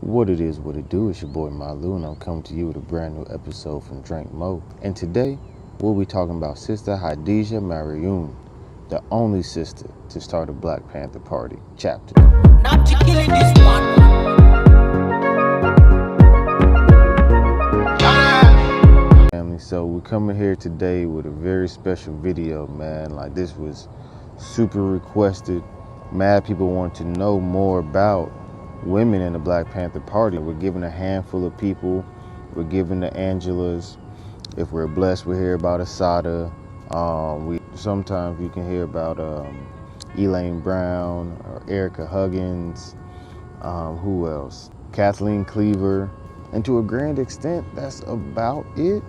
What it is, what it do, it's your boy Malu, and I'm coming to you with a brand new episode from Drink Mo. And today, we'll be talking about Sister Hadaasha Maryum, the only sister to start a Black Panther Party chapter. Not killing this one. Family, so we're coming here today with a very special video, man. Like, this was super requested. Mad people want to know more about women in the Black Panther Party. We're giving a handful of people. We're giving the Angelas. If we're blessed, we hear about Asada. Sometimes you can hear about ELAINE Brown or Erica Huggins. Who else? KATHLEEN, CLEAVER. And to a grand extent, that's about it.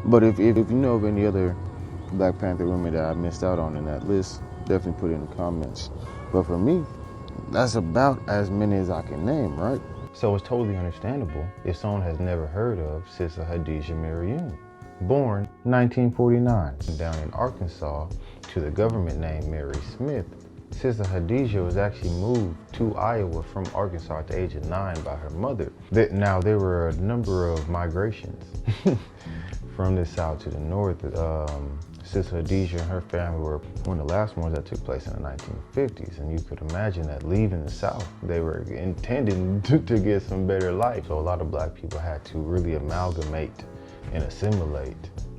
But if you know of any other Black Panther women that I missed out on in that list, definitely put it in the comments. But for me, that's about as many as I can name, right? So it's totally understandable if someone has never heard of Sister Hadaasha Maryum. Born 1949 down in Arkansas to the government named Mary Smith, Sister Hadaasha was actually moved to Iowa from Arkansas at the age of 9 by her mother. Now, there were a number of migrations from the south to the north. Sister Hadaasha and her family were one of the last ones that took place in the 1950s, and you could imagine that leaving the South, they were intending to get some better life. So a lot of Black people had to really amalgamate and assimilate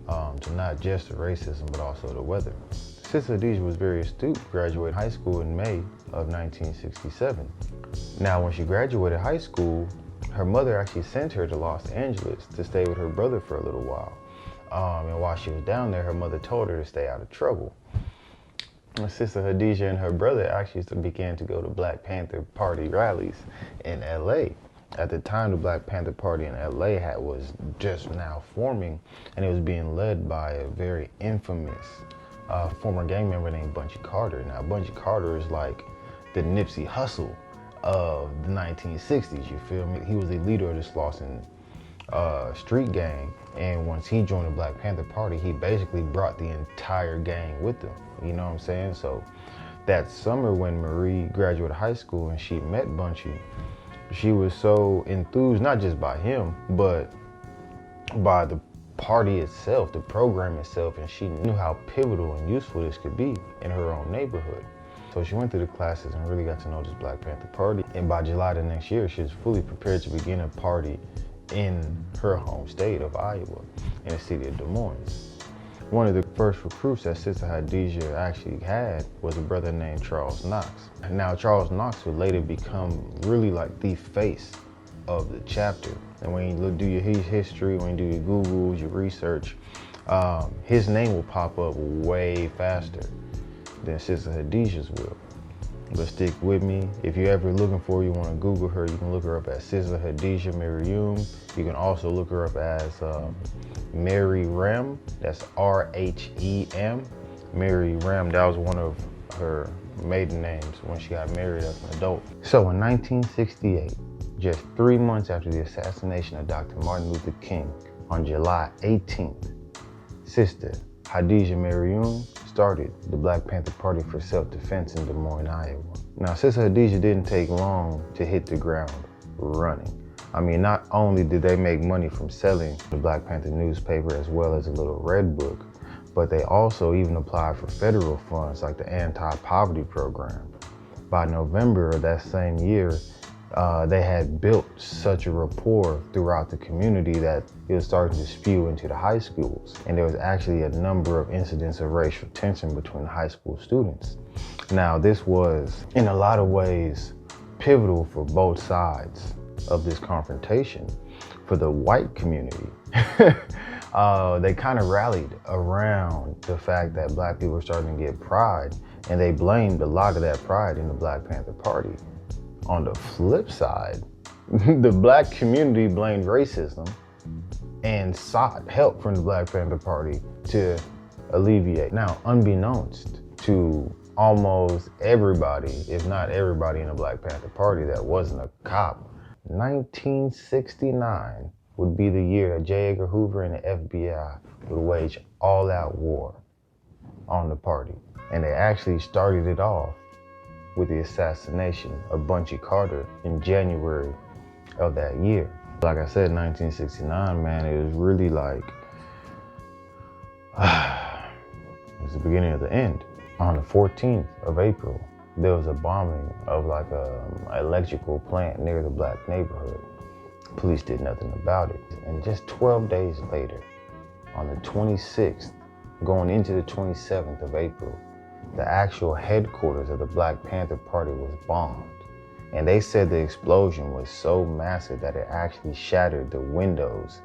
to not just the racism, but also the weather. Sister Hadaasha was very astute, graduated high school in May of 1967. Now, when she graduated high school, her mother actually sent her to Los Angeles to stay with her brother for a little while. And while she was down there, her mother told her to stay out of trouble. Sister Hadaasha and her brother actually began to go to Black Panther Party rallies in LA. At the time, the Black Panther Party in LA was just now forming, and it was being led by a very infamous former gang member named Bunchy Carter. Now, Bunchy Carter is like the Nipsey Hussle of the 1960s, you feel me? He was the leader of the Slauson street gang, and once he joined the Black Panther Party, he basically brought the entire gang with him, you know what I'm saying? So that summer when Marie graduated high school and she met Bunchy, she was so enthused, not just by him, but by the party itself, the program itself, and she knew how pivotal and useful this could be in her own neighborhood. So she went through the classes and really got to know this Black Panther Party, and by July the next year, she was fully prepared to begin a party in her home state of Iowa, in the city of Des Moines. One of the first recruits that Sister Hadaasha actually had was a brother named Charles Knox. Now, Charles Knox would later become really like the face of the chapter. And when you do your history, when you do your Googles, your research, his name will pop up way faster than Sister Hadaasha's will. But stick with me. If you're ever looking for her, you want to Google her, you can look her up as Sister Hadaasha Maryum. You can also look her up as Mary Rem. That's R-H-E-M. Mary Rem. That was one of her maiden names when she got married as an adult. So in 1968, just 3 months after the assassination of Dr. Martin Luther King, on July 18th, Sister Hadaasha Maryum started the Black Panther Party for self-defense in Des Moines, Iowa. Now, Sister Hadaasha didn't take long to hit the ground running. I mean, not only did they make money from selling the Black Panther newspaper as well as a little red book, but they also even applied for federal funds like the anti-poverty program. By November of that same year, they had built such a rapport throughout the community that it was starting to spew into the high schools. And there was actually a number of incidents of racial tension between high school students. Now, this was, in a lot of ways, pivotal for both sides of this confrontation. For the white community, they kind of rallied around the fact that Black people were starting to get pride, and they blamed a lot of that pride in the Black Panther Party. On the flip side, the Black community blamed racism and sought help from the Black Panther Party to alleviate. Now, unbeknownst to almost everybody, if not everybody in the Black Panther Party that wasn't a cop, 1969 would be the year that J. Edgar Hoover and the FBI would wage all-out war on the party. And they actually started it off with the assassination of Bunchy Carter in January of that year. Like I said, 1969, man, it was really like, it was the beginning of the end. On the 14th of April, there was a bombing of like an electrical plant near the black neighborhood. Police did nothing about it. And just 12 days later, on the 26th, going into the 27th of April, the actual headquarters of the Black Panther Party was bombed. And they said the explosion was so massive that it actually shattered the windows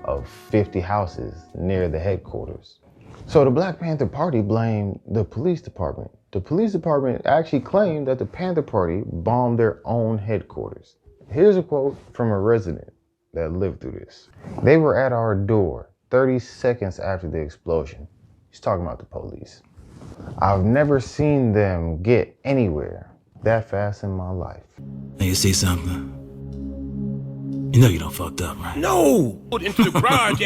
of 50 houses near the headquarters. So the Black Panther Party blamed the police department. The police department actually claimed that the Panther Party bombed their own headquarters. Here's a quote from a resident that lived through this. They were at our door 30 seconds after the explosion. He's talking about the police. I've never seen them get anywhere that fast in my life. Now you see something? You know you done fucked up, right? No! Put into the garage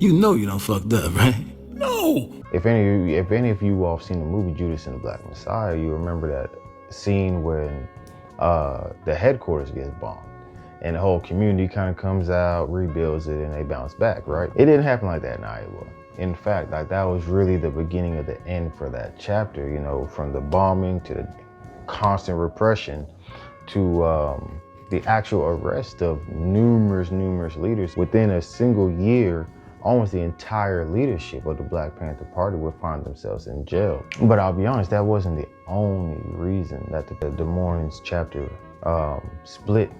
You know you done fucked up, right? No! If any of you all have seen the movie Judas and the Black Messiah, you remember that scene when the headquarters gets bombed and the whole community kind of comes out, rebuilds it, and they bounce back, right? It didn't happen like that in Iowa. In fact, like that was really the beginning of the end for that chapter, you know, from the bombing to the constant repression to the actual arrest of numerous leaders. Within a single year, almost the entire leadership of the Black Panther Party would find themselves in jail. But I'll be honest, that wasn't the only reason that the Des Moines chapter split.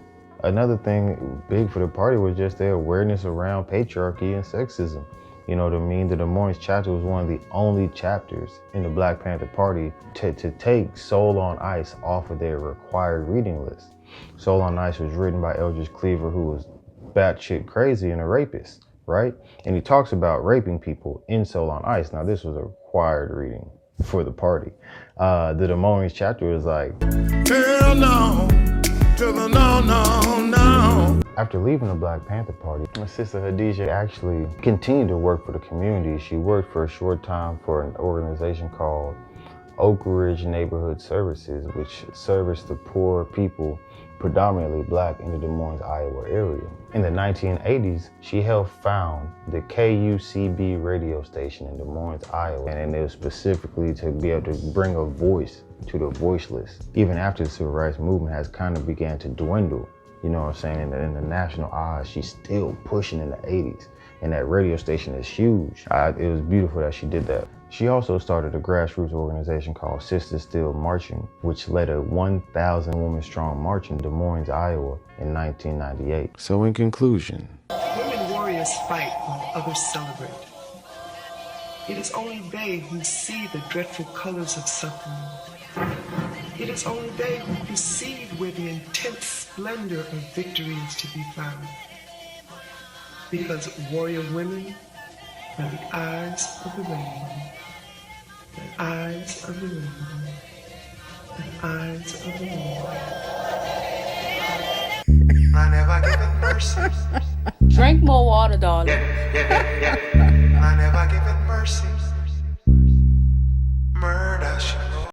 Another thing big for the party was just their awareness around patriarchy and sexism. You know what I mean? The Des Moines chapter was one of the only chapters in the Black Panther Party to take Soul on Ice off of their required reading list. Soul on Ice was written by Eldridge Cleaver, who was batshit crazy and a rapist, right? And he talks about raping people in Soul on Ice. Now, this was a required reading for the party. The Des Moines chapter was like, Hell no! To the no, no, no! After leaving the Black Panther Party, my sister Hadaasha actually continued to work for the community. She worked for a short time for an organization called Oak Ridge Neighborhood Services, which serviced the poor people, predominantly Black, in the Des Moines, Iowa area. In the 1980s, she helped found the KUCB radio station in Des Moines, Iowa, and it was specifically to be able to bring a voice to the voiceless. Even after the civil rights movement has kind of began to dwindle, you know what I'm saying, in the national eyes, she's still pushing in the 80s. And that radio station is huge. It was beautiful that she did that. She also started a grassroots organization called Sisters Still Marching, which led a 1,000 woman strong march in Des Moines, Iowa in 1998. So in conclusion, Women warriors fight while others celebrate. It is only they who see the dreadful colors of suffering. It is only they who perceive where the intense splendor of victory is to be found. Because warrior women are the eyes of the rainbow, the eyes of the rainbow, the eyes of the rainbow. I never give it mercy. Drink more water, darling. I never give it mercy.